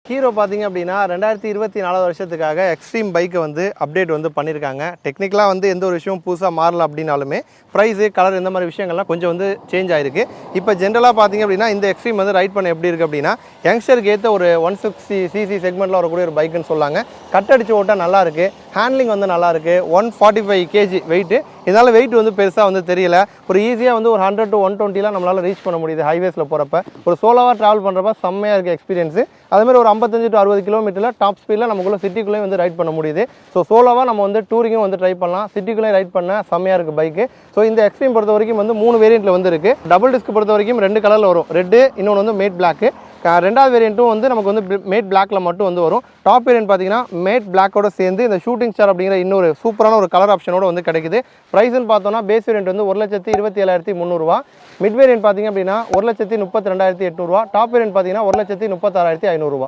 Hero பார்த்தீங்க அப்படின்னா 2024 வருஷத்துக்காக extreme பைக்கை வந்து அப்டேட் வந்து பண்ணியிருக்காங்க. டெக்னிக்கலாக வந்து எந்த ஒரு விஷயம் புதுசாக மாறல அப்படின்னாலுமே ப்ரைஸு கலர் இந்த மாதிரி விஷயங்கள்லாம் கொஞ்சம் வந்து சேஞ்ச் ஆயிருக்கு. இப்போ ஜென்ரலாக பார்த்தீங்க அப்படின்னா இந்த எக்ஸ்ட்ரீம் வந்து ரைட் பண்ண எப்படி இருக்குது அப்படின்னா யங்ஸ்டருக்கு ஏற்ற ஒரு 160cc செக்மெண்ட்டில் வரக்கூடிய ஒரு பைக்குன்னு சொல்லாங்க. கட்டடிச்சு ஓட்ட நல்லா இருக்குது, ஹேண்ட்லிங் வந்து நல்லாயிருக்கு. 145 kg வெயிட்டு, இதனால் வெயிட் வந்து பெருசாக வந்து தெரியல. ஒரு ஈஸியாக வந்து ஒரு 100 to 120 நம்மளால் ரீச் பண்ண முடியுது ஹைவேஸில் போகிறப்ப. ஒரு சோலோவாக ட்ராவல் பண்ணுறப்ப செம்மையாக இருக்குது எக்ஸ்பீரியன்ஸு. அதேமாதிரி ஒரு 55 to 60 கிலோமீட்டரில் டாப் ஸ்பீடில் நமக்குள்ள சிட்டிக்குள்ளேயும் வந்து ரைட் பண்ண முடியுது. ஸோ சோலோவாக நம்ம வந்து டூரிங்கும் வந்து ட்ரை பண்ணலாம், சிட்டிக்குள்ளே ரைட் பண்ண செம்மையாக இருக்குது பைக்கு. ஸோ இந்த எக்ஸ்ட்ரீம் பொறுத்த வரைக்கும் வந்து 3 வேரியண்ட்டில் வந்து இருக்குது. டபுள் டிஸ்க் பொறுத்த வரைக்கும் 2 கலரில் வரும், ரெட்டு, இன்னொன்று வந்து மேட் பிளாக்கு. ரெண்டாவது வேரியண்ட்டும் வந்து நமக்கு வந்து மேட் பிளாக்ல மட்டும் வந்து வரும். டாப் வேரியன்ட் பார்த்தீங்கன்னா மேட் பிளாக்கோட சேர்ந்து இந்த ஷூட்டிங் ஸ்டார் அப்படிங்கிற இன்னொரு சூப்பரான ஒரு கலர் ஆப்ஷனோட வந்து கிடைக்குது. ப்ரைஸ்ன்னு பார்த்தோம்னா பேஸ் வேரியன்ட் வந்து 1,27,300. மிட் வேரியன்ட் பார்த்தீங்க அப்படின்னா 1,32,800. டாப் வேரியன்ட் பார்த்தீங்கன்னா 1,36,500.